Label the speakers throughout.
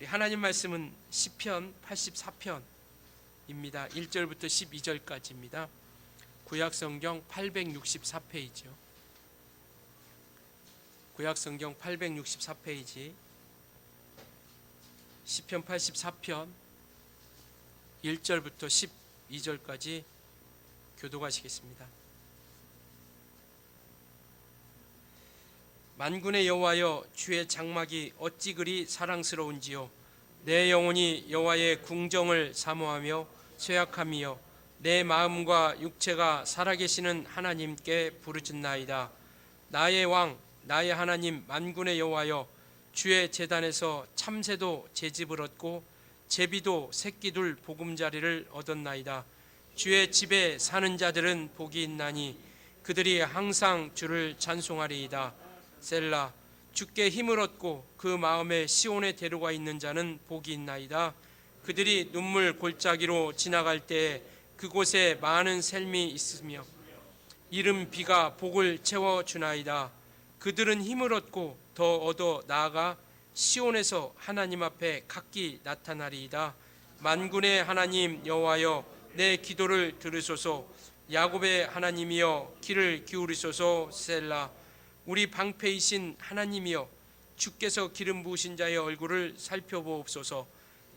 Speaker 1: 우리 하나님 말씀은 시편 84편입니다. 1절부터 12절까지입니다. 구약성경 864페이지요. 구약성경 864페이지 시편 84편 1절부터 12절까지 교독하시겠습니다. 만군의 여호와여, 주의 장막이 어찌 그리 사랑스러운지요. 내 영혼이 여호와의 궁정을 사모하며 쇠약함이여, 내 마음과 육체가 살아계시는 하나님께 부르짖나이다. 나의 왕, 나의 하나님 만군의 여호와여, 주의 제단에서 참새도 제집을 얻고 제비도 새끼둘 보금자리를 얻었나이다. 주의 집에 사는 자들은 복이 있나니 그들이 항상 주를 찬송하리이다. 셀라. 주께 힘을 얻고 그 마음에 시온의 대로가 있는 자는 복이 있나이다. 그들이 눈물 골짜기로 지나갈 때에 그곳에 많은 샘이 있으며 이른 비가 복을 채워주나이다. 그들은 힘을 얻고 더 얻어 나아가 시온에서 하나님 앞에 각기 나타나리이다. 만군의 하나님 여호와여, 내 기도를 들으소서. 야곱의 하나님이여, 귀를 기울이소서. 셀라. 우리 방패이신 하나님이여, 주께서 기름 부으신 자의 얼굴을 살펴보옵소서.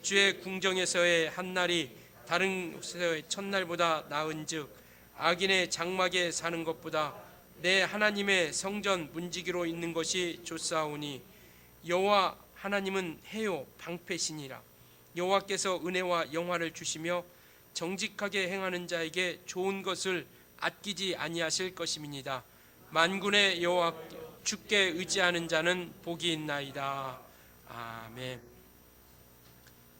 Speaker 1: 주의 궁정에서의 한날이 다른 곳에서의 첫날보다 나은즉 악인의 장막에 사는 것보다 내 하나님의 성전 문지기로 있는 것이 좋사오니 여호와 하나님은 해요 방패시니라. 여호와께서 은혜와 영화를 주시며 정직하게 행하는 자에게 좋은 것을 아끼지 아니하실 것임이니이다. 만군의 여호와 주께 의지하는 자는 복이 있나이다. 아멘.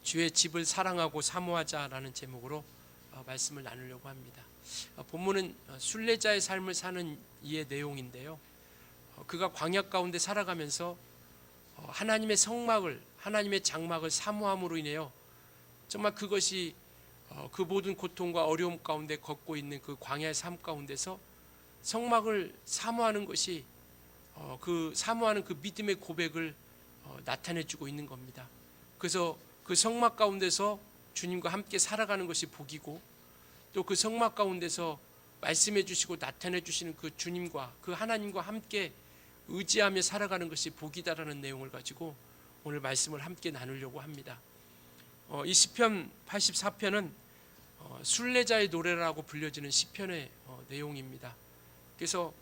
Speaker 1: 주의 집을 사랑하고 사모하자라는 제목으로 말씀을 나누려고 합니다. 본문은 순례자의 삶을 사는 이의 내용인데요. 그가 광야 가운데 살아가면서 하나님의 성막을, 하나님의 장막을 사모함으로 인해요, 정말 그것이 그 모든 고통과 어려움 가운데 걷고 있는 그 광야의 삶 가운데서 성막을 사모하는 것이 그 사모하는 그 믿음의 고백을 나타내주고 있는 겁니다. 그래서 그 성막 가운데서 주님과 함께 살아가는 것이 복이고, 또 그 성막 가운데서 말씀해 주시고 나타내 주시는 그 주님과 그 하나님과 함께 의지하며 살아가는 것이 복이다라는 내용을 가지고 오늘 말씀을 함께 나누려고 합니다. 이 시편 84편은 순례자의 노래라고 불려지는 시편의 내용입니다. 그래서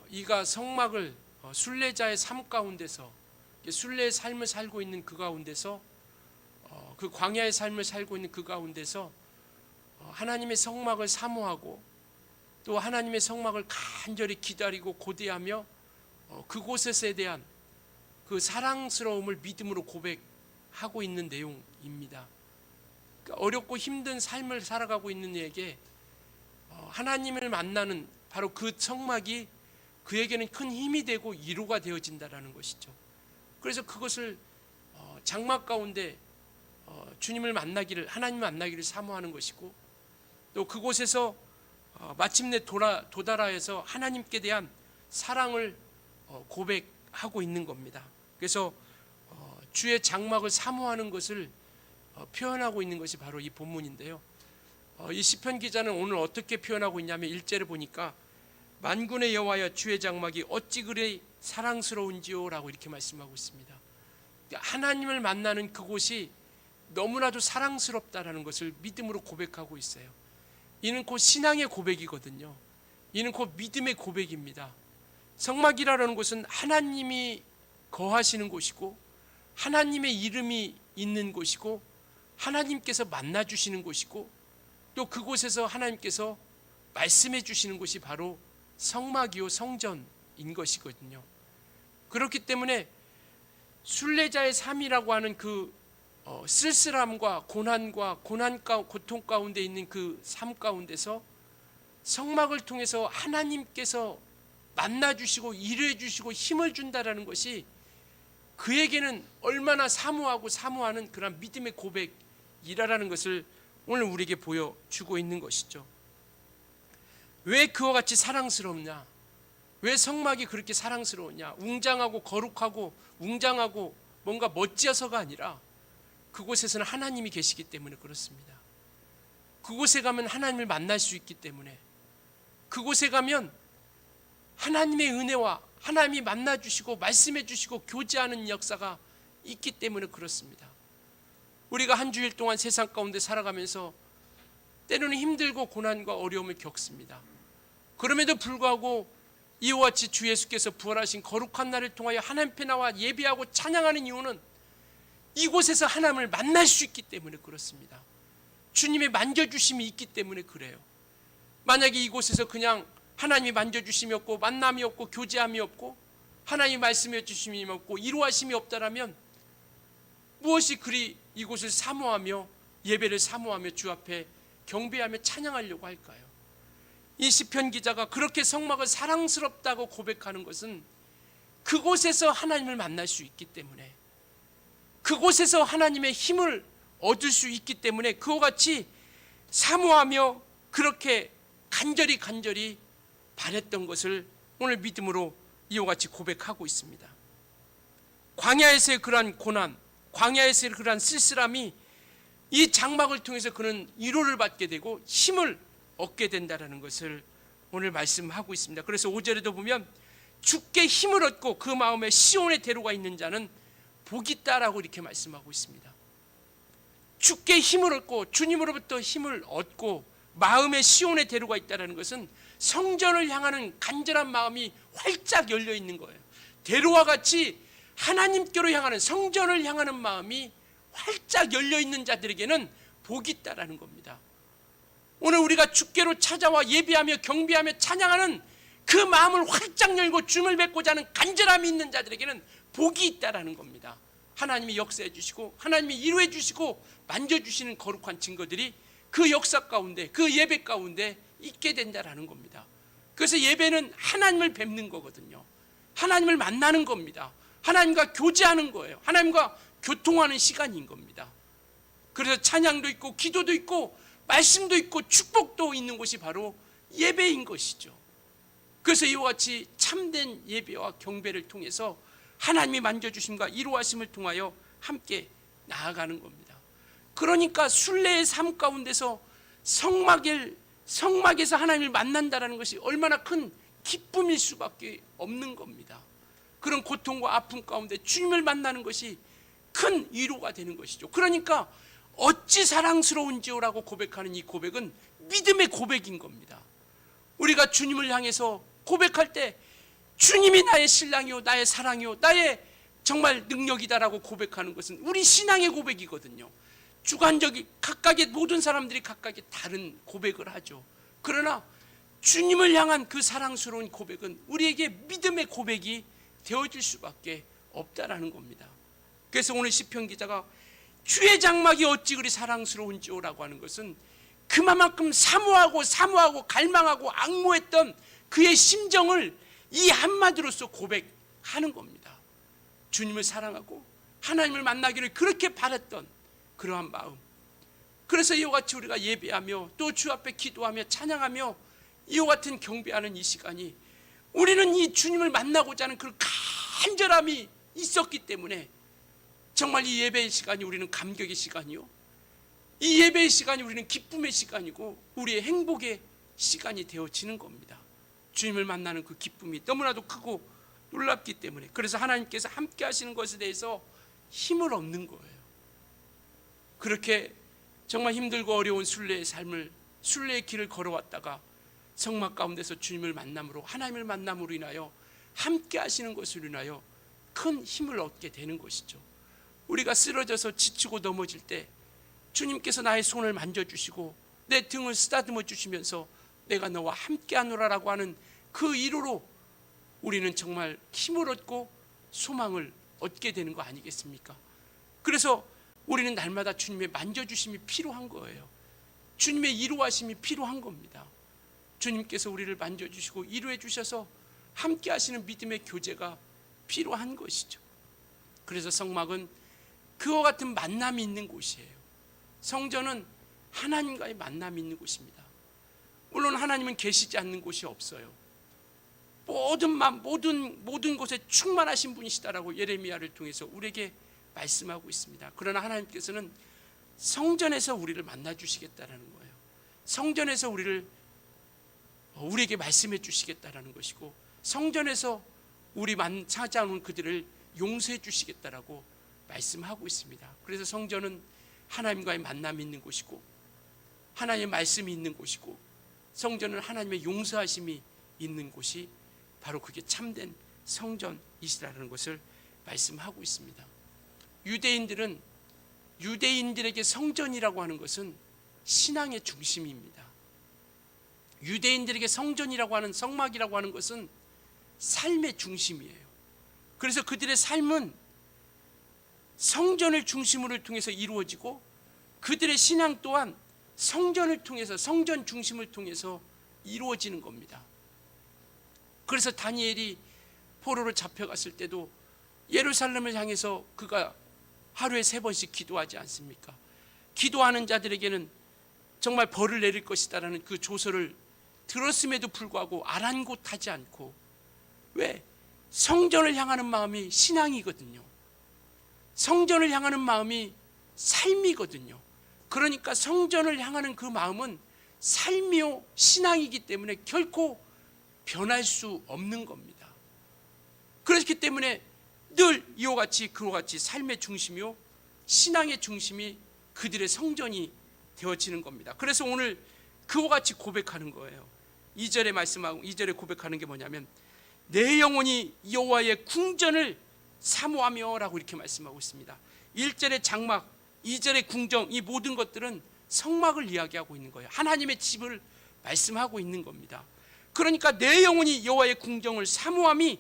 Speaker 1: 이가 성막을 순례자의 삶 가운데서, 순례의 삶을 살고 있는 그 가운데서, 그 광야의 삶을 살고 있는 그 가운데서 하나님의 성막을 사모하고 또 하나님의 성막을 간절히 기다리고 고대하며 그곳에 대한 그 사랑스러움을 믿음으로 고백하고 있는 내용입니다. 그러니까 어렵고 힘든 삶을 살아가고 있는 이에게 하나님을 만나는 바로 그 성막이 그에게는 큰 힘이 되고 위로가 되어진다라는 것이죠. 그래서 그것을 장막 가운데 주님을 만나기를, 하나님 만나기를 사모하는 것이고, 또 그곳에서 마침내 도달하여서 하나님께 대한 사랑을 고백하고 있는 겁니다. 그래서 주의 장막을 사모하는 것을 표현하고 있는 것이 바로 이 본문인데요. 이 시편 기자는 오늘 어떻게 표현하고 있냐면 1절에 보니까 만군의 여호와여, 주의 장막이 어찌 그리 사랑스러운지요 라고 이렇게 말씀하고 있습니다. 하나님을 만나는 그곳이 너무나도 사랑스럽다라는 것을 믿음으로 고백하고 있어요. 이는 곧 신앙의 고백이거든요. 이는 곧 믿음의 고백입니다. 성막이라는 곳은 하나님이 거하시는 곳이고 하나님의 이름이 있는 곳이고 하나님께서 만나주시는 곳이고 또 그곳에서 하나님께서 말씀해 주시는 곳이 바로 성막이요 성전인 것이거든요. 그렇기 때문에 순례자의 삶이라고 하는 그 쓸쓸함과 고난과 고통 가운데 있는 그 삶 가운데서 성막을 통해서 하나님께서 만나주시고 일해 주시고 힘을 준다라는 것이 그에게는 얼마나 사모하고 사모하는 그런 믿음의 고백이라는 것을 오늘 우리에게 보여주고 있는 것이죠. 왜 그와 같이 사랑스럽냐? 왜 성막이 그렇게 사랑스러우냐? 웅장하고 거룩하고 웅장하고 뭔가 멋지어서가 아니라 그곳에서는 하나님이 계시기 때문에 그렇습니다. 그곳에 가면 하나님을 만날 수 있기 때문에, 그곳에 가면 하나님의 은혜와 하나님이 만나주시고 말씀해 주시고 교제하는 역사가 있기 때문에 그렇습니다. 우리가 한 주일 동안 세상 가운데 살아가면서 때로는 힘들고 고난과 어려움을 겪습니다. 그럼에도 불구하고 이와 같이 주 예수께서 부활하신 거룩한 날을 통하여 하나님 앞에 나와 예배하고 찬양하는 이유는 이곳에서 하나님을 만날 수 있기 때문에 그렇습니다. 주님의 만져주심이 있기 때문에 그래요. 만약에 이곳에서 그냥 하나님이 만져주심이 없고 만남이 없고 교제함이 없고 하나님이 말씀해 주심이 없고 이루하심이 없다라면 무엇이 그리 이곳을 사모하며 예배를 사모하며 주 앞에 경배하며 찬양하려고 할까요? 이 시편 기자가 그렇게 성막을 사랑스럽다고 고백하는 것은 그곳에서 하나님을 만날 수 있기 때문에, 그곳에서 하나님의 힘을 얻을 수 있기 때문에 그와 같이 사모하며 그렇게 간절히 바랬던 것을 오늘 믿음으로 이와 같이 고백하고 있습니다. 광야에서의 그러한 고난, 광야에서의 그러한 쓸쓸함이 이 장막을 통해서 그는 위로를 받게 되고 힘을 얻게 된다는 것을 오늘 말씀하고 있습니다. 그래서 5절에도 보면 주께 힘을 얻고 그 마음에 시온의 대로가 있는 자는 복이 있다라고 이렇게 말씀하고 있습니다. 주께 힘을 얻고 주님으로부터 힘을 얻고 마음에 시온의 대로가 있다는 것은 성전을 향하는 간절한 마음이 활짝 열려 있는 거예요. 대로와 같이 하나님께로 향하는, 성전을 향하는 마음이 활짝 열려 있는 자들에게는 복이 있다라는 겁니다. 오늘 우리가 주께로 찾아와 예배하며 경배하며 찬양하는 그 마음을 활짝 열고 주님을 뵙고자 하는 간절함이 있는 자들에게는 복이 있다라는 겁니다. 하나님이 역사해 주시고 하나님이 이루해 주시고 만져주시는 거룩한 증거들이 그 역사 가운데, 그 예배 가운데 있게 된다라는 겁니다. 그래서 예배는 하나님을 뵙는 거거든요. 하나님을 만나는 겁니다. 하나님과 교제하는 거예요. 하나님과 교통하는 시간인 겁니다. 그래서 찬양도 있고 기도도 있고 말씀도 있고 축복도 있는 곳이 바로 예배인 것이죠. 그래서 이와 같이 참된 예배와 경배를 통해서 하나님이 만져주심과 이루하심을 통하여 함께 나아가는 겁니다. 그러니까 순례의 삶 가운데서 성막에서 하나님을 만난다는 것이 얼마나 큰 기쁨일 수밖에 없는 겁니다. 그런 고통과 아픔 가운데 주님을 만나는 것이 큰 위로가 되는 것이죠. 그러니까 어찌 사랑스러운지요라고 고백하는 이 고백은 믿음의 고백인 겁니다. 우리가 주님을 향해서 고백할 때 주님이 나의 신랑이요 나의 사랑이요 나의 정말 능력이다라고 고백하는 것은 우리 신앙의 고백이거든요. 주관적인 각각의 모든 사람들이 각각의 다른 고백을 하죠. 그러나 주님을 향한 그 사랑스러운 고백은 우리에게 믿음의 고백이 되어질 수밖에 없다라는 겁니다. 그래서 오늘 시편 기자가 주의 장막이 어찌 그리 사랑스러운지요라고 하는 것은 그만큼 사모하고 갈망하고 앙모했던 그의 심정을 이 한마디로서 고백하는 겁니다. 주님을 사랑하고 하나님을 만나기를 그렇게 바랐던 그러한 마음. 그래서 이와 같이 우리가 예배하며 또 주 앞에 기도하며 찬양하며 이와 같은 경배하는 이 시간이 우리는 이 주님을 만나고자 하는 그 간절함이 있었기 때문에 정말 이 예배의 시간이 우리는 감격의 시간이요, 이 예배의 시간이 우리는 기쁨의 시간이고 우리의 행복의 시간이 되어지는 겁니다. 주님을 만나는 그 기쁨이 너무나도 크고 놀랍기 때문에, 그래서 하나님께서 함께 하시는 것에 대해서 힘을 얻는 거예요. 그렇게 정말 힘들고 어려운 순례의 길을 걸어왔다가 성막 가운데서 주님을 만남으로, 하나님을 만남으로 인하여 함께 하시는 것으로 인하여 큰 힘을 얻게 되는 것이죠. 우리가 쓰러져서 지치고 넘어질 때 주님께서 나의 손을 만져주시고 내 등을 쓰다듬어 주시면서 내가 너와 함께 하노라라고 하는 그 위로로 우리는 정말 힘을 얻고 소망을 얻게 되는 거 아니겠습니까? 그래서 우리는 날마다 주님의 만져주심이 필요한 거예요. 주님의 이루하심이 필요한 겁니다. 주님께서 우리를 만져주시고 이루해 주셔서 함께 하시는 믿음의 교제가 필요한 것이죠. 그래서 성막은 그와 같은 만남이 있는 곳이에요. 성전은 하나님과의 만남이 있는 곳입니다. 물론 하나님은 계시지 않는 곳이 없어요. 모든 곳에 충만하신 분이시다라고 예레미야를 통해서 우리에게
Speaker 2: 말씀하고 있습니다. 그러나 하나님께서는 성전에서 우리를 만나 주시겠다라는 거예요. 성전에서 우리에게 말씀해 주시겠다라는 것이고, 성전에서 우리 찾아오는 그들을 용서해 주시겠다라고 말씀하고 있습니다. 그래서 성전은 하나님과의 만남이 있는 곳이고, 하나님의 말씀이 있는 곳이고, 성전은 하나님의 용서하심이 있는 곳이 바로 그게 참된 성전이시라는 것을 말씀하고 있습니다. 유대인들에게 성전이라고 하는 것은 신앙의 중심입니다. 유대인들에게 성전이라고 하는, 성막이라고 하는 것은 삶의 중심이에요. 그래서 그들의 삶은 성전을 중심으로 통해서 이루어지고, 그들의 신앙 또한 성전을 통해서, 성전 중심을 통해서 이루어지는 겁니다. 그래서 다니엘이 포로로 잡혀갔을 때도 예루살렘을 향해서 그가 하루에 3번씩 기도하지 않습니까? 기도하는 자들에게는 정말 벌을 내릴 것이다라는 그 조서를 들었음에도 불구하고 아랑곳하지 않고, 왜? 성전을 향하는 마음이 신앙이거든요. 성전을 향하는 마음이 삶이거든요. 그러니까 성전을 향하는 그 마음은 삶이요 신앙이기 때문에 결코 변할 수 없는 겁니다. 그렇기 때문에 늘 이와 같이 그와 같이 삶의 중심이요 신앙의 중심이 그들의 성전이 되어지는 겁니다. 그래서 오늘 그와 같이 고백하는 거예요. 2절에 말씀하고 2절에 고백하는 게 뭐냐면, 내 영혼이 여호와의 궁전을 사모하며 라고 이렇게 말씀하고 있습니다. 1절의 장막, 2절의 궁정, 이 모든 것들은 성막을 이야기하고 있는 거예요. 하나님의 집을 말씀하고 있는 겁니다. 그러니까 내 영혼이 여호와의 궁정을 사모함이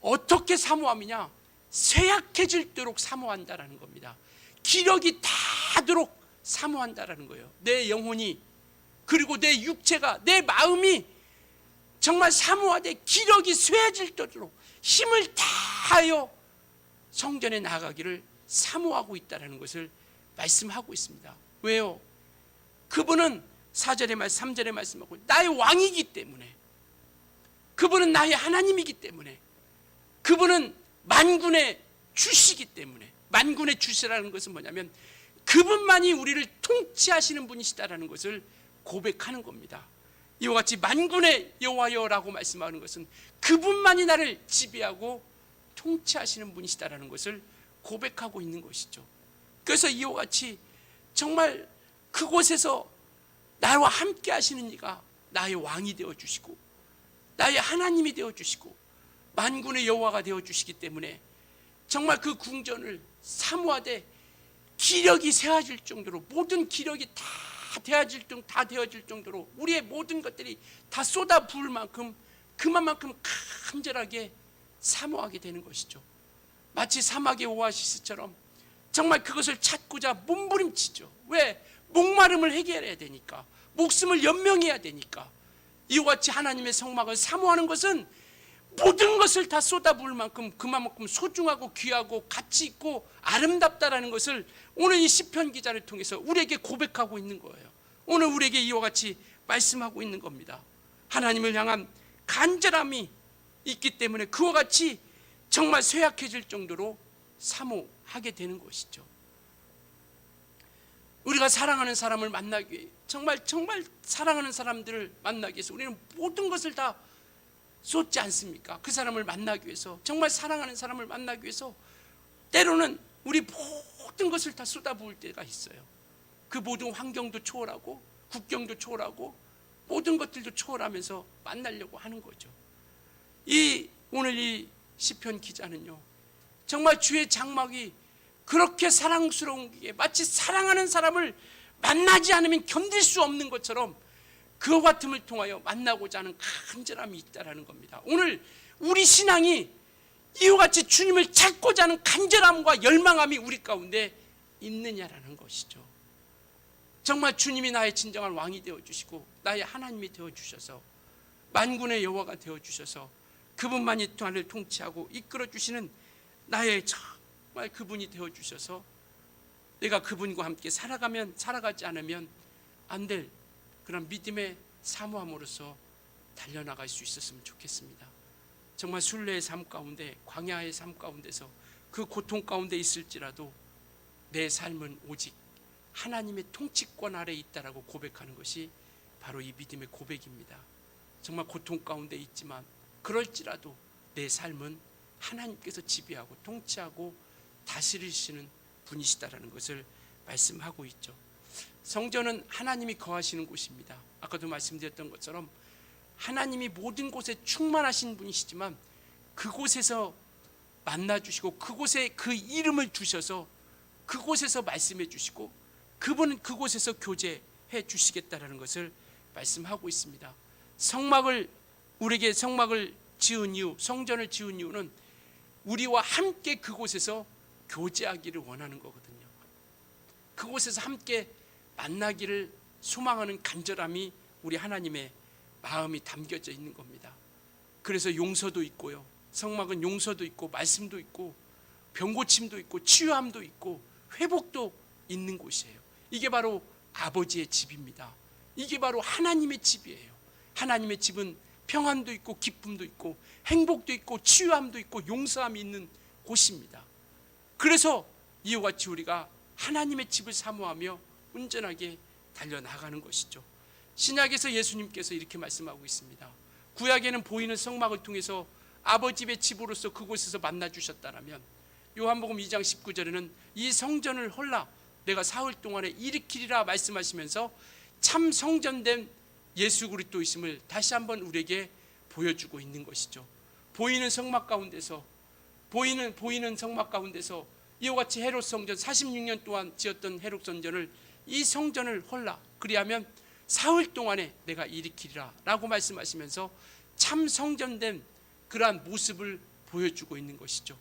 Speaker 2: 어떻게 사모함이냐? 쇠약해질도록 사모한다라는 겁니다. 기력이 다도록 사모한다라는 거예요. 내 영혼이, 그리고 내 육체가, 내 마음이 정말 사모하되 기력이 쇠해질도록 힘을 다하여 성전에 나아가기를 사모하고 있다는 것을 말씀하고 있습니다. 왜요? 그분은 4절의 말씀, 3절의 말씀하고 나의 왕이기 때문에, 그분은 나의 하나님이기 때문에, 그분은 만군의 주시기 때문에. 만군의 주시라는 것은 뭐냐면 그분만이 우리를 통치하시는 분이시다라는 것을 고백하는 겁니다. 이와 같이 만군의 여호와여라고 말씀하는 것은 그분만이 나를 지배하고 통치하시는 분이시다라는 것을 고백하고 있는 것이죠. 그래서 이와 같이 정말 그곳에서 나와 함께 하시는 이가 나의 왕이 되어주시고 나의 하나님이 되어주시고 만군의 여호와가 되어주시기 때문에 정말 그 궁전을 사모하되 기력이 쇠해질 정도로, 모든 기력이 다 되어질 정도로 우리의 모든 것들이 다 쏟아 부을 만큼, 그만큼 간절하게 사모하게 되는 것이죠. 마치 사막의 오아시스처럼 정말 그것을 찾고자 몸부림치죠. 왜? 목마름을 해결해야 되니까, 목숨을 연명해야 되니까. 이와 같이 하나님의 성막을 사모하는 것은 모든 것을 다 쏟아부을 만큼 그만큼 소중하고 귀하고 가치 있고 아름답다라는 것을 오늘 이 시편 기자를 통해서 우리에게 고백하고 있는 거예요. 오늘 우리에게 이와 같이 말씀하고 있는 겁니다. 하나님을 향한 간절함이 있기 때문에 그와 같이 정말 쇠약해질 정도로 사모하게 되는 것이죠. 우리가 사랑하는 사람을 만나기 위해, 정말 사랑하는 사람들을 만나기 위해서 우리는 모든 것을 다 쏟지 않습니까? 그 사람을 만나기 위해서, 정말 사랑하는 사람을 만나기 위해서 때로는 우리 모든 것을 다 쏟아부을 때가 있어요. 그 모든 환경도 초월하고 국경도 초월하고 모든 것들도 초월하면서 만나려고 하는 거죠. 오늘 이 시편 기자는요, 정말 주의 장막이 그렇게 사랑스러운 게 마치 사랑하는 사람을 만나지 않으면 견딜 수 없는 것처럼 그와 같음을 통하여 만나고자 하는 간절함이 있다라는 겁니다. 오늘 우리 신앙이 이와 같이 주님을 찾고자 하는 간절함과 열망함이 우리 가운데 있느냐라는 것이죠. 정말 주님이 나의 진정한 왕이 되어주시고 나의 하나님이 되어주셔서 만군의 여호와가 되어주셔서 그분만이 나를 통치하고 이끌어주시는 나의 정말 그분이 되어주셔서 내가 그분과 함께 살아가지 않으면 안 될 그런 믿음의 사모함으로써 달려나갈 수 있었으면 좋겠습니다. 정말 순례의 삶 가운데, 광야의 삶 가운데서 그 고통 가운데 있을지라도 내 삶은 오직 하나님의 통치권 아래 있다라고 고백하는 것이 바로 이 믿음의 고백입니다. 정말 고통 가운데 있지만 그럴지라도 내 삶은 하나님께서 지배하고 통치하고 다스리시는 분이시다라는 것을 말씀하고 있죠. 성전은 하나님이 거하시는 곳입니다. 아까도 말씀드렸던 것처럼 하나님이 모든 곳에 충만하신 분이시지만 그곳에서 만나주시고 그곳에 그 이름을 두셔서 그곳에서 말씀해 주시고 그분은 그곳에서 교제해 주시겠다라는 것을 말씀하고 있습니다. 우리에게 성막을 지은 이유, 성전을 지은 이유는 우리와 함께 그곳에서 교제하기를 원하는 거거든요. 그곳에서 함께 만나기를 소망하는 간절함이 우리 하나님의 마음이 담겨져 있는 겁니다. 그래서 용서도 있고요. 성막은 용서도 있고 말씀도 있고 병고침도 있고 치유함도 있고 회복도 있는 곳이에요. 이게 바로 아버지의 집입니다. 이게 바로 하나님의 집이에요. 하나님의 집은 평안도 있고 기쁨도 있고 행복도 있고 치유함도 있고 용서함이 있는 곳입니다. 그래서 이와 같이 우리가 하나님의 집을 사모하며 온전하게 달려나가는 것이죠. 신약에서 예수님께서 이렇게 말씀하고 있습니다. 구약에는 보이는 성막을 통해서 아버지의 집으로서 그곳에서 만나주셨다라면 요한복음 2장 19절에는 이 성전을 헐라 내가 사흘 동안에 일으키리라 말씀하시면서 참 성전된 예수 그리스도이심을 다시 한번 우리에게 보여주고 있는 것이죠. 보이는 성막 가운데서 보이는 성막 가운데서 이와 같이 헤롯 성전 46년 동안 지었던 헤롯 성전을 이 성전을 헐라 그리하면 사흘 동안에 내가 일으키리라 라고 말씀하시면서 참 성전된 그러한 모습을 보여주고 있는 것이죠.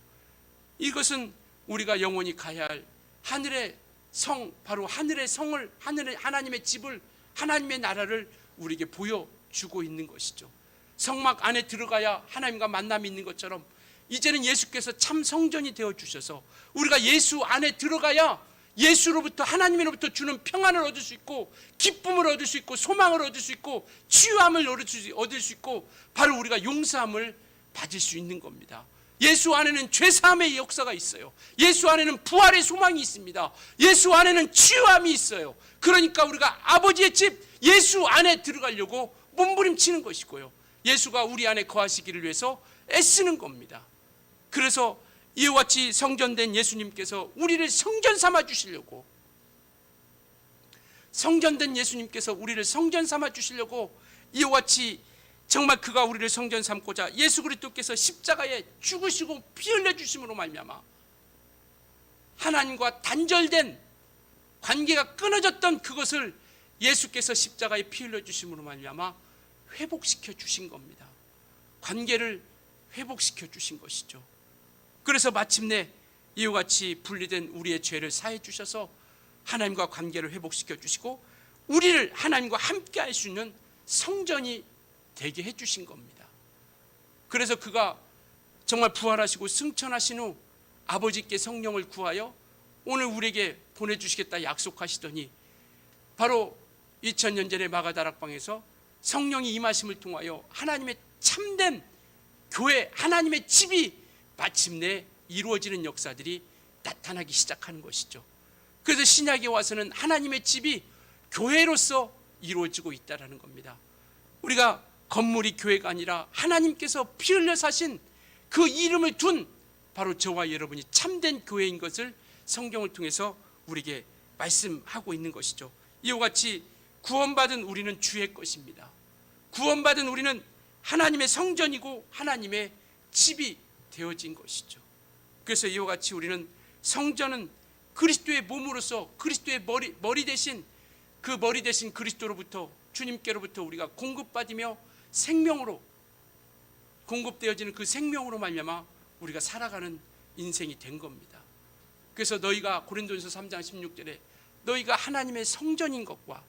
Speaker 2: 이것은 우리가 영원히 가야 할 하늘의 성, 바로 하늘의 성을, 하나님의 집을, 하나님의 나라를 우리에게 보여주고 있는 것이죠. 성막 안에 들어가야 하나님과 만남이 있는 것처럼 이제는 예수께서 참 성전이 되어주셔서 우리가 예수 안에 들어가야 예수로부터 하나님으로부터 주는 평안을 얻을 수 있고 기쁨을 얻을 수 있고 소망을 얻을 수 있고 치유함을 얻을 수 있고 바로 우리가 용서함을 받을 수 있는 겁니다. 예수 안에는 죄사함의 역사가 있어요. 예수 안에는 부활의 소망이 있습니다. 예수 안에는 치유함이 있어요. 그러니까 우리가 아버지의 집 예수 안에 들어가려고 몸부림치는 것이고요. 예수가 우리 안에 거하시기를 위해서 애쓰는 겁니다. 그래서 이와 같이 성전된 예수님께서 우리를 성전 삼아 주시려고 성전된 예수님께서 우리를 성전 삼아 주시려고 이와 같이 정말 그가 우리를 성전 삼고자 예수 그리스도께서 십자가에 죽으시고 피 흘려 주심으로 말미암아 하나님과 단절된 관계가 끊어졌던 그것을 예수께서 십자가에 피 흘려 주심으로 말미암아 회복시켜 주신 겁니다. 관계를 회복시켜 주신 것이죠. 그래서 마침내 이와 같이 분리된 우리의 죄를 사해 주셔서 하나님과 관계를 회복시켜 주시고 우리를 하나님과 함께 할 수 있는 성전이 되게 해 주신 겁니다. 그래서 그가 정말 부활하시고 승천하신 후 아버지께 성령을 구하여 오늘 우리에게 보내주시겠다 약속하시더니 바로 2000년 전에 마가다락방에서 성령이 임하심을 통하여 하나님의 참된 교회, 하나님의 집이 마침내 이루어지는 역사들이 나타나기 시작하는 것이죠. 그래서 신약에 와서는 하나님의 집이 교회로서 이루어지고 있다는 겁니다. 우리가 건물이 교회가 아니라 하나님께서 피 흘려 사신 그 이름을 둔 바로 저와 여러분이 참된 교회인 것을 성경을 통해서 우리에게 말씀하고 있는 것이죠. 이와 같이 구원받은 우리는 주의 것입니다. 구원받은 우리는 하나님의 성전이고 하나님의 집이 되어진 것이죠. 그래서 이와 같이 우리는 성전은 그리스도의 몸으로서 그리스도의 머리 대신 그 머리 대신 그리스도로부터 주님께로부터 우리가 공급받으며 생명으로 공급되어지는 그 생명으로 말미암아 우리가 살아가는 인생이 된 겁니다. 그래서 너희가 고린도전서 3장 16절에 너희가 하나님의 성전인 것과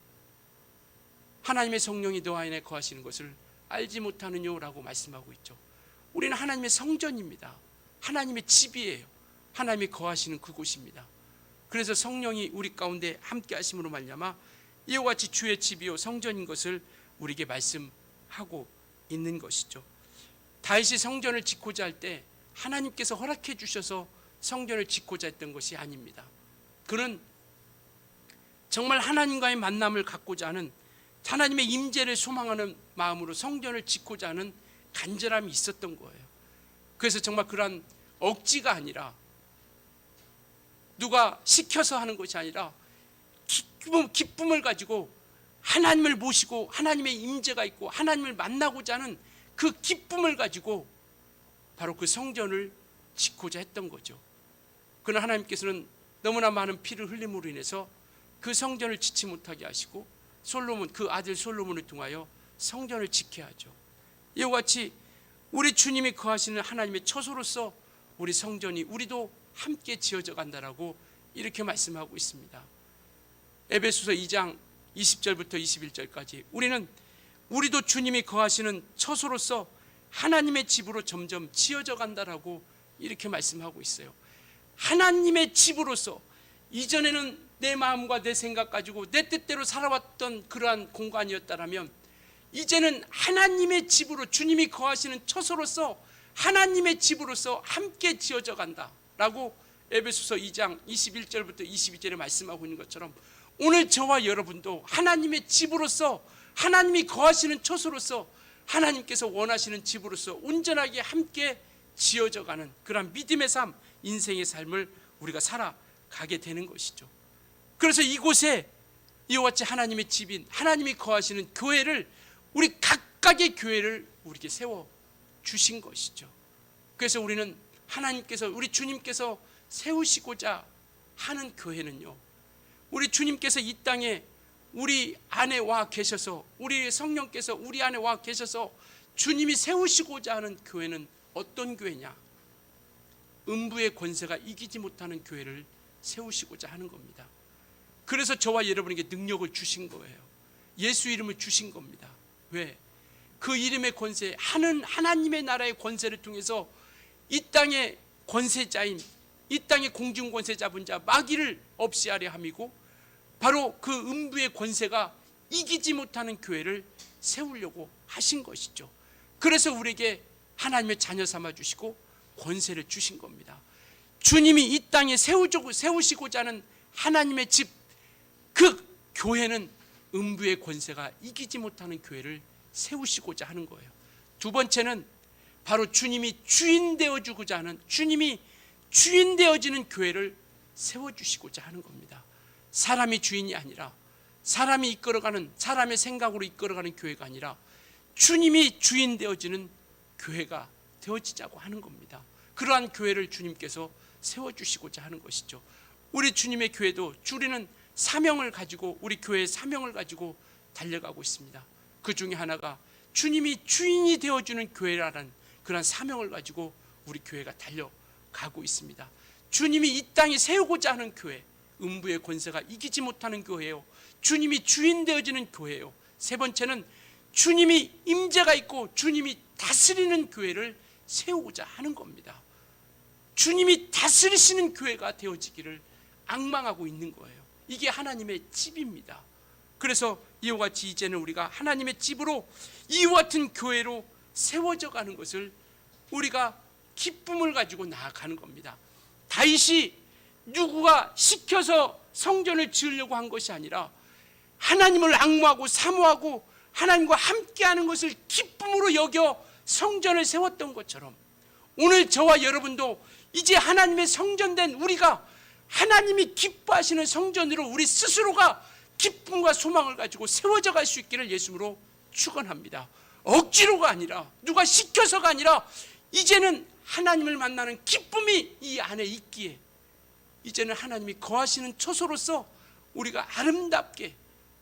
Speaker 2: 하나님의 성령이 너 안에 거하시는 것을 알지 못하느냐라고 말씀하고 있죠. 우리는 하나님의 성전입니다. 하나님의 집이에요. 하나님이 거하시는 그곳입니다. 그래서 성령이 우리 가운데 함께 하심으로 말미암아 이와 같이 주의 집이요 성전인 것을 우리에게 말씀하고 있는 것이죠. 다윗이 성전을 짓고자 할 때 하나님께서 허락해 주셔서 성전을 짓고자 했던 것이 아닙니다. 그는 정말 하나님과의 만남을 갖고자 하는, 하나님의 임재를 소망하는 마음으로 성전을 짓고자 하는 간절함이 있었던 거예요. 그래서 정말 그러한 억지가 아니라, 누가 시켜서 하는 것이 아니라 기쁨을 가지고 하나님을 모시고 하나님의 임재가 있고 하나님을 만나고자 하는 그 기쁨을 가지고 바로 그 성전을 짓고자 했던 거죠. 그러나 하나님께서는 너무나 많은 피를 흘림으로 인해서 그 성전을 짓지 못하게 하시고 솔로몬, 그 아들 솔로몬을 통하여 성전을 짓게 하죠. 이와 같이 우리 주님이 거하시는 하나님의 처소로서 우리 성전이, 우리도 함께 지어져 간다라고 이렇게 말씀하고 있습니다. 에베소서 2장 20절부터 21절까지 우리도 주님이 거하시는 처소로서 하나님의 집으로 점점 지어져 간다라고 이렇게 말씀하고 있어요. 하나님의 집으로서, 이전에는 내 마음과 내 생각 가지고 내 뜻대로 살아왔던 그러한 공간이었다라면 이제는 하나님의 집으로, 주님이 거하시는 처소로서 하나님의 집으로서 함께 지어져 간다라고 에베소서 2장 21절부터 22절에 말씀하고 있는 것처럼, 오늘 저와 여러분도 하나님의 집으로서, 하나님이 거하시는 처소로서, 하나님께서 원하시는 집으로서 온전하게 함께 지어져 가는 그런 믿음의 삶, 인생의 삶을 우리가 살아가게 되는 것이죠. 그래서 이곳에 이와 같이 하나님의 집인, 하나님이 거하시는 교회를, 우리 각각의 교회를 우리에게 세워 주신 것이죠. 그래서 우리는 하나님께서, 우리 주님께서 세우시고자 하는 교회는요, 우리 주님께서 이 땅에 우리 안에 와 계셔서, 우리 성령께서 우리 안에 와 계셔서 주님이 세우시고자 하는 교회는 어떤 교회냐? 음부의 권세가 이기지 못하는 교회를 세우시고자 하는 겁니다. 그래서 저와 여러분에게 능력을 주신 거예요. 예수 이름을 주신 겁니다. 왜? 그 이름의 권세, 하나님의 나라의 권세를 통해서 이 땅의 권세자인, 이 땅의 공중권세 잡은 자 마귀를 없이하려 함이고, 바로 그 음부의 권세가 이기지 못하는 교회를 세우려고 하신 것이죠. 그래서 우리에게 하나님의 자녀 삼아 주시고 권세를 주신 겁니다. 주님이 이 땅에 세우시고자 하는 하나님의 집, 그 교회는 음부의 권세가 이기지 못하는 교회를 세우시고자 하는 거예요. 두 번째는 바로 주님이 주인 되어주고자 하는, 주님이 주인 되어지는 교회를 세워주시고자 하는 겁니다. 사람이 주인이 아니라, 사람이 이끌어가는, 사람의 생각으로 이끌어가는 교회가 아니라 주님이 주인 되어지는 교회가 되어지자고 하는 겁니다. 그러한 교회를 주님께서 세워주시고자 하는 것이죠. 우리 주님의 교회도 우리는 사명을 가지고, 우리 교회의 사명을 가지고 달려가고 있습니다. 그 중에 하나가 주님이 주인이 되어주는 교회라는 그런 사명을 가지고 우리 교회가 달려가고 있습니다. 주님이 이 땅에 세우고자 하는 교회, 음부의 권세가 이기지 못하는 교회예요. 주님이 주인 되어지는 교회예요. 세 번째는 주님이 임재가 있고 주님이 다스리는 교회를 세우고자 하는 겁니다. 주님이 다스리시는 교회가 되어지기를 앙망하고 있는 거예요. 이게 하나님의 집입니다. 그래서 이와 같이 이제는 우리가 하나님의 집으로, 이와 같은 교회로 세워져 가는 것을 우리가 기쁨을 가지고 나아가는 겁니다. 다윗이 누구가 시켜서 성전을 지으려고 한 것이 아니라 하나님을 앙모하고 사모하고 하나님과 함께하는 것을 기쁨으로 여겨 성전을 세웠던 것처럼, 오늘 저와 여러분도 이제 하나님의 성전된 우리가 하나님이 기뻐하시는 성전으로 우리 스스로가 기쁨과 소망을 가지고 세워져 갈 수 있기를 예수님으로 축원합니다. 억지로가 아니라, 누가 시켜서가 아니라, 이제는 하나님을 만나는 기쁨이 이 안에 있기에 이제는 하나님이 거하시는 처소로서 우리가 아름답게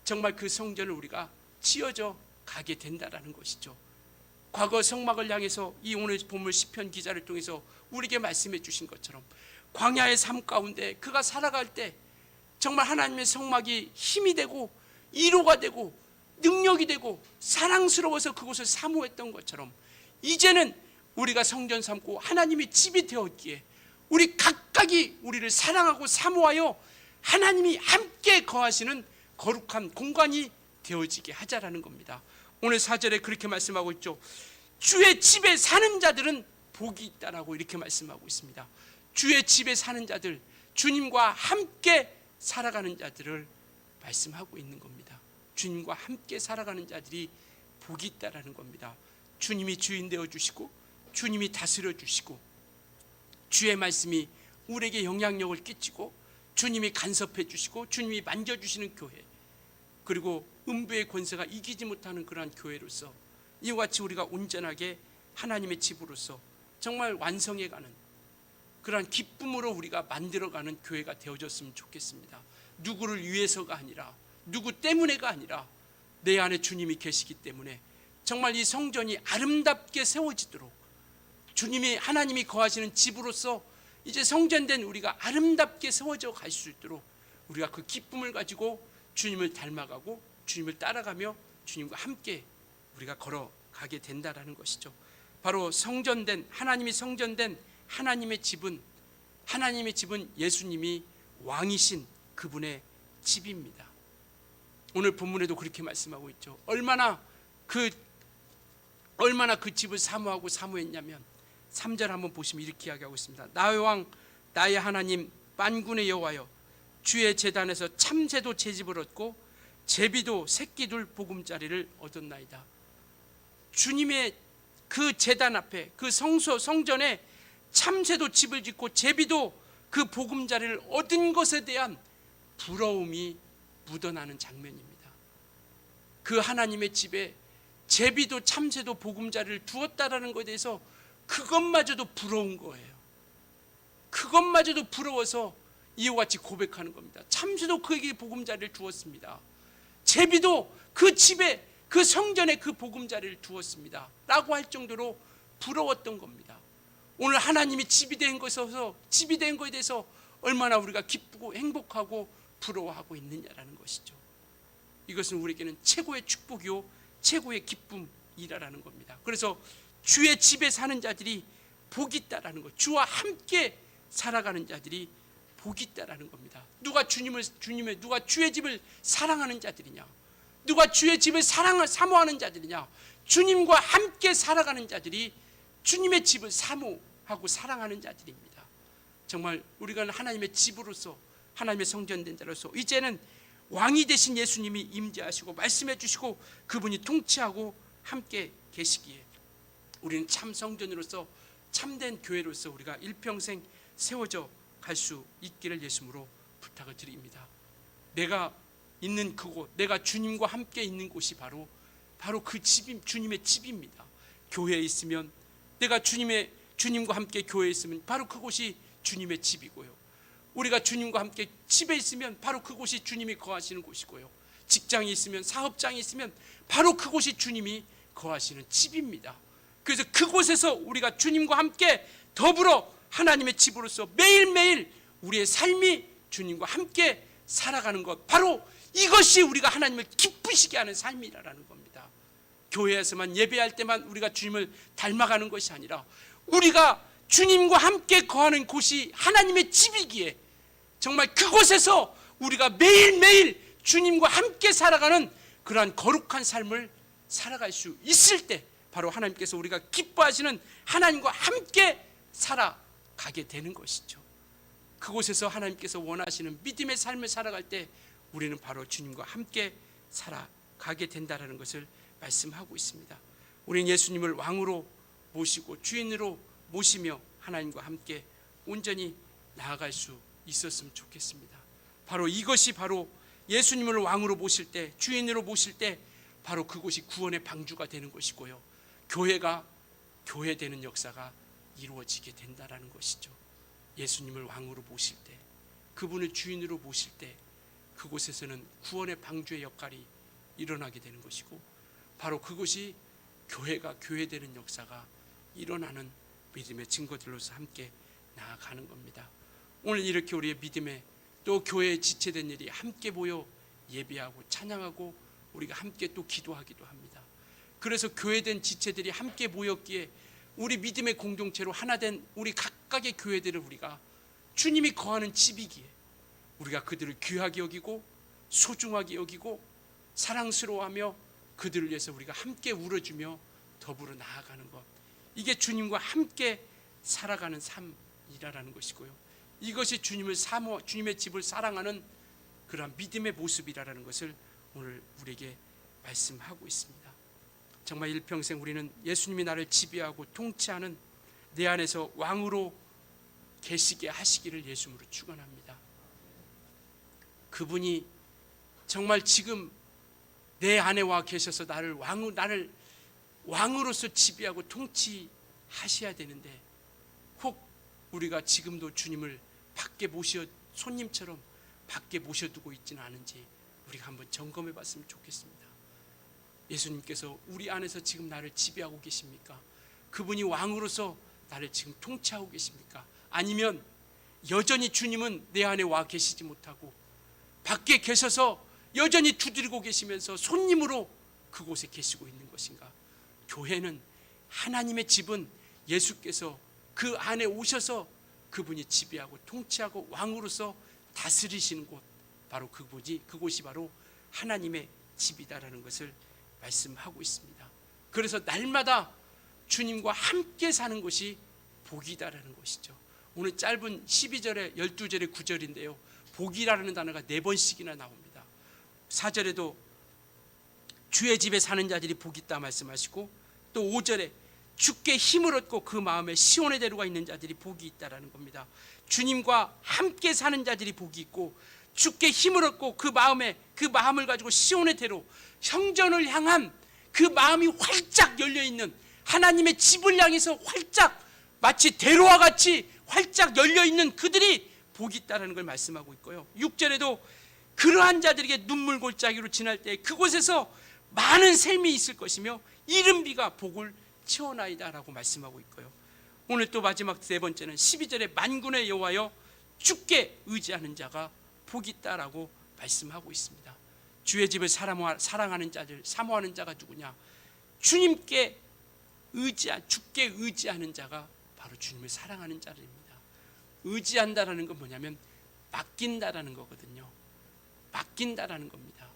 Speaker 2: 정말 그 성전을 우리가 지어져 가게 된다라는 것이죠. 과거 성막을 향해서 이 오늘 본문 시편 기자를 통해서 우리에게 말씀해 주신 것처럼, 광야의 삶 가운데 그가 살아갈 때 정말 하나님의 성막이 힘이 되고 위로가 되고 능력이 되고 사랑스러워서 그곳을 사모했던 것처럼, 이제는 우리가 성전 삼고 하나님의 집이 되었기에 우리 각각이 우리를 사랑하고 사모하여 하나님이 함께 거하시는 거룩한 공간이 되어지게 하자라는 겁니다. 오늘 4절에 그렇게 말씀하고 있죠. 주의 집에 사는 자들은 복이 있다라고 이렇게 말씀하고 있습니다. 주의 집에 사는 자들, 주님과 함께 살아가는 자들을 말씀하고 있는 겁니다. 주님과 함께 살아가는 자들이 복이 있다라는 겁니다. 주님이 주인 되어 주시고 주님이 다스려 주시고 주의 말씀이 우리에게 영향력을 끼치고 주님이 간섭해 주시고 주님이 만져주시는 교회, 그리고 음부의 권세가 이기지 못하는 그러한 교회로서 이와 같이 우리가 온전하게 하나님의 집으로서 정말 완성해가는 그러한 기쁨으로 우리가 만들어가는 교회가 되어졌으면 좋겠습니다. 누구를 위해서가 아니라, 누구 때문에가 아니라 내 안에 주님이 계시기 때문에 정말 이 성전이 아름답게 세워지도록, 주님이, 하나님이 거하시는 집으로서 이제 성전된 우리가 아름답게 세워져 갈 수 있도록 우리가 그 기쁨을 가지고 주님을 닮아가고 주님을 따라가며 주님과 함께 우리가 걸어가게 된다라는 것이죠. 바로 성전된, 하나님이 성전된 하나님의 집은 예수님이 왕이신 그분의 집입니다. 오늘 본문에도 그렇게 말씀하고 있죠. 얼마나 그 집을 사모하고 사모했냐면 3절 한번 보시면 이렇게 이야기하고 있습니다. 나의 왕 나의 하나님 만군의 여호와여, 주의 제단에서 참새도 제 집을 얻고 제비도 새끼둘 보금자리를 얻었나이다. 주님의 그 제단 앞에, 그 성전에 참새도 집을 짓고 제비도 그 보금자리를 얻은 것에 대한 부러움이 묻어나는 장면입니다. 그 하나님의 집에 제비도 참새도 보금자리를 두었다라는 것에 대해서 그것마저도 부러운 거예요. 그것마저도 부러워서 이와 같이 고백하는 겁니다. 참새도 그에게 보금자리를 두었습니다. 제비도 그 집에, 그 성전에 그 보금자리를 두었습니다 라고 할 정도로 부러웠던 겁니다. 오늘 하나님이 집이 된 거에 대해서 얼마나 우리가 기쁘고 행복하고 부러워하고 있느냐라는 것이죠. 이것은 우리에게는 최고의 축복이요 최고의 기쁨이라는 겁니다. 그래서 주의 집에 사는 자들이 복이 있다라는 것, 주와 함께 살아가는 자들이 복이 있다라는 겁니다. 누가 누가 주의 집을 사랑하는 자들이냐? 누가 주의 집을 사모하는 자들이냐? 주님과 함께 살아가는 자들이 주님의 집을 사모하고 사랑하는 자들입니다. 정말 우리가 하나님의 집으로서, 하나님의 성전된 자로서 이제는 왕이 되신 예수님이 임재하시고 말씀해 주시고 그분이 통치하고 함께 계시기에 우리는 참 성전으로서, 참된 교회로서 우리가 일평생 세워져 갈 수 있기를 예수님으로 부탁을 드립니다. 내가 있는 그곳, 내가 주님과 함께 있는 곳이 바로 그 집이 주님의 집입니다. 교회에 있으면, 내가 주님과 함께 교회에 있으면 바로 그곳이 주님의 집이고요. 우리가 주님과 함께 집에 있으면 바로 그곳이 주님이 거하시는 곳이고요. 직장이 있으면, 사업장이 있으면 바로 그곳이 주님이 거하시는 집입니다. 그래서 그곳에서 우리가 주님과 함께 더불어 하나님의 집으로서 매일매일 우리의 삶이 주님과 함께 살아가는 것, 바로 이것이 우리가 하나님을 기쁘시게 하는 삶이라는 겁니다. 교회에서만 예배할 때만 우리가 주님을 닮아가는 것이 아니라 우리가 주님과 함께 거하는 곳이 하나님의 집이기에 정말 그곳에서 우리가 매일매일 주님과 함께 살아가는 그러한 거룩한 삶을 살아갈 수 있을 때 바로 하나님께서 우리가 기뻐하시는 하나님과 함께 살아가게 되는 것이죠. 그곳에서 하나님께서 원하시는 믿음의 삶을 살아갈 때 우리는 바로 주님과 함께 살아가게 된다는 것을 말씀하고 있습니다. 우리는 예수님을 왕으로 모시고 주인으로 모시며 하나님과 함께 온전히 나아갈 수 있었으면 좋겠습니다. 바로 이것이 바로 예수님을 왕으로 모실 때, 주인으로 모실 때 바로 그곳이 구원의 방주가 되는 것이고요, 교회가 교회되는 역사가 이루어지게 된다는 것이죠. 예수님을 왕으로 모실 때, 그분을 주인으로 모실 때 그곳에서는 구원의 방주의 역할이 일어나게 되는 것이고 바로 그것이 교회가 교회되는 역사가 일어나는 믿음의 증거들로서 함께 나아가는 겁니다. 오늘 이렇게 우리의 믿음에 또 교회에 지체된 일이 함께 모여 예배하고 찬양하고 우리가 함께 또 기도하기도 합니다. 그래서 교회된 지체들이 함께 모였기에 우리 믿음의 공동체로 하나된 우리 각각의 교회들을 우리가 주님이 거하는 집이기에 우리가 그들을 귀하게 여기고 소중하게 여기고 사랑스러워하며 그들을 위해서 우리가 함께 울어주며 더불어 나아가는 것, 이게 주님과 함께 살아가는 삶, 평강이라는 것이고요. 이것이 주님의 집을 사랑하는 그러한 믿음의 모습이라는 것을 오늘 우리에게 말씀하고 있습니다. 정말 일평생 우리는 예수님이 나를 지배하고 통치하는 내 안에서 왕으로 계시게 하시기를 예수님으로 축원합니다. 그분이 정말 지금 내 안에 와 계셔서 나를 왕으로서 지배하고 통치하셔야 되는데, 혹 우리가 지금도 주님을 밖에 손님처럼 밖에 모셔두고 있지는 않은지 우리가 한번 점검해 봤으면 좋겠습니다. 예수님께서 우리 안에서 지금 나를 지배하고 계십니까? 그분이 왕으로서 나를 지금 통치하고 계십니까? 아니면 여전히 주님은 내 안에 와 계시지 못하고 밖에 계셔서 여전히 두드리고 계시면서 손님으로 그곳에 계시고 있는 것인가? 교회는, 하나님의 집은 예수께서 그 안에 오셔서 그분이 지배하고 통치하고 왕으로서 다스리시는 곳, 바로 그곳이 바로 하나님의 집이다라는 것을 말씀하고 있습니다. 그래서 날마다 주님과 함께 사는 것이 복이다라는 것이죠. 오늘 짧은 12절에 12절에 9절인데요, 복이라는 단어가 4번씩이나 나옵니다. 4절에도 주의 집에 사는 자들이 복이 있다 말씀하시고, 또 5절에 주께 힘을 얻고 그 마음에 시온의 대로가 있는 자들이 복이 있다라는 겁니다. 주님과 함께 사는 자들이 복이 있고, 주께 힘을 얻고 그 마음을 가지고 시온의 대로, 형전을 향한 그 마음이 활짝 열려있는, 하나님의 집을 향해서 활짝, 마치 대로와 같이 활짝 열려있는 그들이 복이 있다는 걸 말씀하고 있고요. 6절에도 그러한 자들에게 눈물 골짜기로 지날 때 그곳에서 많은 샘이 있을 것이며 이른 비가 복을 채워나이다라고 말씀하고 있고요. 오늘 또 마지막 3번째는 12절에 만군의 여호와여 주께 의지하는 자가 복이 있다라고 말씀하고 있습니다. 주의 집을 사랑하는 자들, 사모하는 자가 누구냐? 주께 의지하는 자가 바로 주님을 사랑하는 자들입니다. 의지한다라는 건 뭐냐면 맡긴다라는 거거든요. 맡긴다라는 겁니다.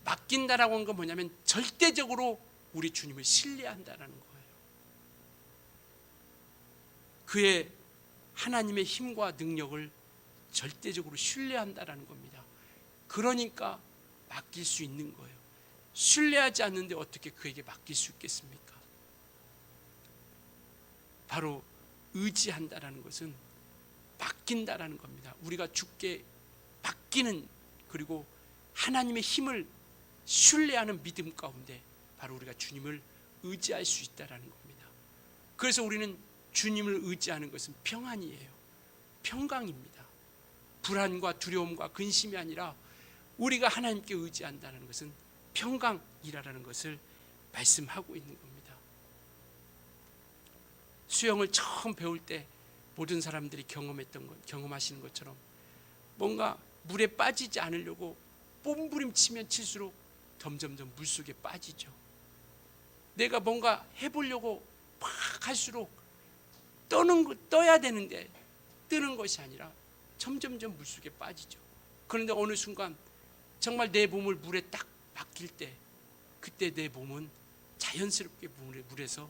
Speaker 2: 맡긴다라고 하는 건 뭐냐면 절대적으로 우리 주님을 신뢰한다라는 거예요. 그의 하나님의 힘과 능력을 절대적으로 신뢰한다라는 겁니다. 그러니까 맡길 수 있는 거예요. 신뢰하지 않는데 어떻게 그에게 맡길 수 있겠습니까? 바로 의지한다라는 것은 맡긴다라는 겁니다. 우리가 주께 맡기는, 그리고 하나님의 힘을 신뢰하는 믿음 가운데 바로 우리가 주님을 의지할 수 있다라는 겁니다. 그래서 우리는 주님을 의지하는 것은 평안이에요. 평강입니다. 불안과 두려움과 근심이 아니라 우리가 하나님께 의지한다는 것은 평강이라는 것을 말씀하고 있는 겁니다. 수영을 처음 배울 때 모든 사람들이 경험하시는 것처럼 뭔가 물에 빠지지 않으려고 몸부림치면 칠수록 점점점 물속에 빠지죠. 내가 뭔가 해보려고 막 할수록 떠야 되는데 뜨는 것이 아니라 점점점 물속에 빠지죠. 그런데 어느 순간 정말 내 몸을 물에 딱 맡길 때, 그때 내 몸은 자연스럽게 물에서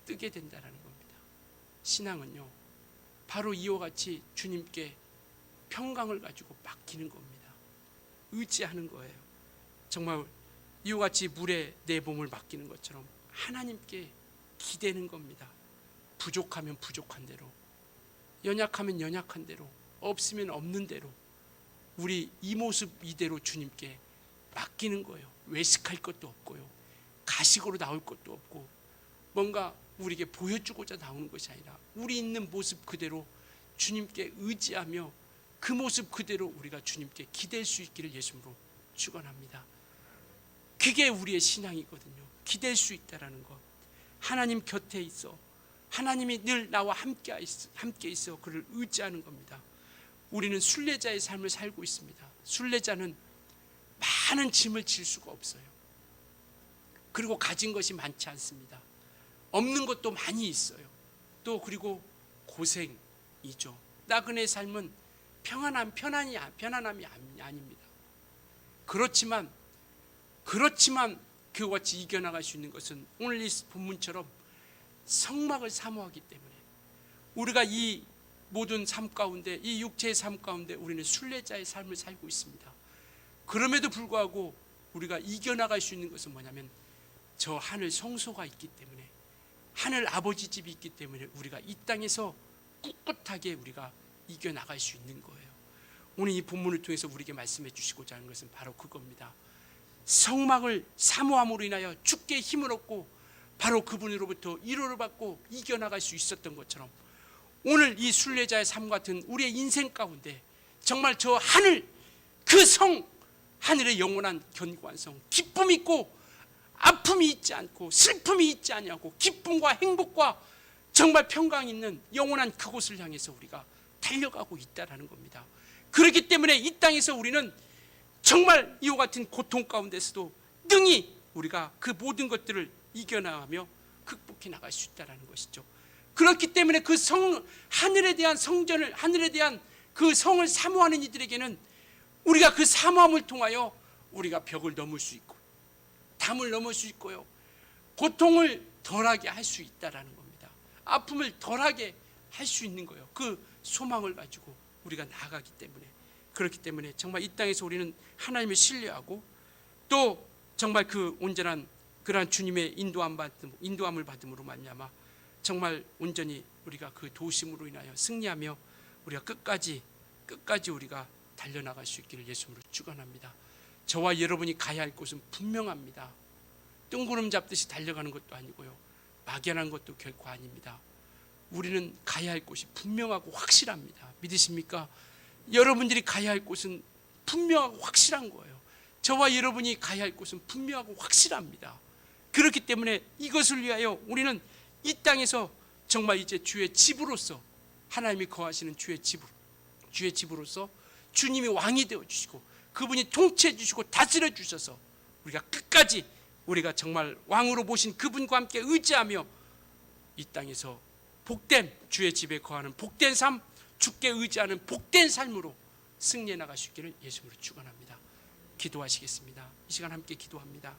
Speaker 2: 뜨게 된다는 겁니다. 신앙은요, 바로 이와 같이 주님께 평강을 가지고 맡기는 겁니다. 의지하는 거예요. 정말 이와 같이 물에 내 몸을 맡기는 것처럼 하나님께 기대는 겁니다. 부족하면 부족한 대로, 연약하면 연약한 대로, 없으면 없는 대로 우리 이 모습 이대로 주님께 맡기는 거예요. 외식할 것도 없고요, 가식으로 나올 것도 없고, 뭔가 우리에게 보여주고자 나오는 것이 아니라 우리 있는 모습 그대로 주님께 의지하며 그 모습 그대로 우리가 주님께 기댈 수 있기를 예수님으로 축원합니다. 그게 우리의 신앙이거든요. 기댈 수 있다라는 것. 하나님 곁에 있어, 하나님이 늘 나와 함께 있어 그를 의지하는 겁니다. 우리는 순례자의 삶을 살고 있습니다. 순례자는 많은 짐을 질 수가 없어요. 그리고 가진 것이 많지 않습니다. 없는 것도 많이 있어요. 또 그리고 고생이죠. 나그네의 삶은 편안함이 아닙니다. 그렇지만 그와 같이 이겨나갈 수 있는 것은 오늘 이 본문처럼 성막을 사모하기 때문에, 우리가 이 모든 삶 가운데, 이 육체의 삶 가운데 우리는 순례자의 삶을 살고 있습니다. 그럼에도 불구하고 우리가 이겨나갈 수 있는 것은 뭐냐면 저 하늘 성소가 있기 때문에, 하늘 아버지 집이 있기 때문에 우리가 이 땅에서 꿋꿋하게 우리가 이겨나갈 수 있는 거예요. 오늘 이 본문을 통해서 우리에게 말씀해 주시고자 하는 것은 바로 그겁니다. 성막을 사모함으로 인하여 주께 힘을 얻고 바로 그분으로부터 위로를 받고 이겨나갈 수 있었던 것처럼, 오늘 이 순례자의 삶 같은 우리의 인생 가운데 정말 저 하늘, 그 성, 하늘의 영원한 견고한 성, 기쁨이 있고 아픔이 있지 않고 슬픔이 있지 아니하고 기쁨과 행복과 정말 평강 있는 영원한 그곳을 향해서 우리가 달려가고 있다라는 겁니다. 그렇기 때문에 이 땅에서 우리는 정말 이와 같은 고통 가운데서도 능히 우리가 그 모든 것들을 이겨나가며 극복해 나갈 수 있다는 것이죠. 그렇기 때문에 그 하늘에 대한 성전을, 하늘에 대한 그 성을 사모하는 이들에게는 우리가 그 사모함을 통하여 우리가 벽을 넘을 수 있고 담을 넘을 수 있고요, 고통을 덜하게 할 수 있다라는 겁니다. 아픔을 덜하게 할 수 있는 거예요. 그 소망을 가지고 우리가 나아가기 때문에. 그렇기 때문에 정말 이 땅에서 우리는 하나님을 신뢰하고 또 정말 그 온전한 그러한 주님의 인도함을 받음으로 말미암아 정말 온전히 우리가 그 도심으로 인하여 승리하며 우리가 끝까지 우리가 달려나갈 수 있기를 예수님으로 축원합니다. 저와 여러분이 가야 할 곳은 분명합니다. 뜬구름 잡듯이 달려가는 것도 아니고요, 막연한 것도 결코 아닙니다. 우리는 가야 할 곳이 분명하고 확실합니다. 믿으십니까? 여러분들이 가야 할 곳은 분명하고 확실한 거예요. 저와 여러분이 가야 할 곳은 분명하고 확실합니다. 그렇기 때문에 이것을 위하여 우리는 이 땅에서 정말 이제 주의 집으로서, 하나님이 거하시는 주의 집으로서 주님이 왕이 되어주시고 그분이 통치해 주시고 다스려 주셔서 우리가 끝까지 우리가 정말 왕으로 모신 그분과 함께 의지하며 이 땅에서 복된 주의 집에 거하는 복된 삶, 주께 의지하는 복된 삶으로 승리해 나갈 수 있기를 예수님으로 축원합니다. 기도하시겠습니다. 이 시간 함께 기도합니다.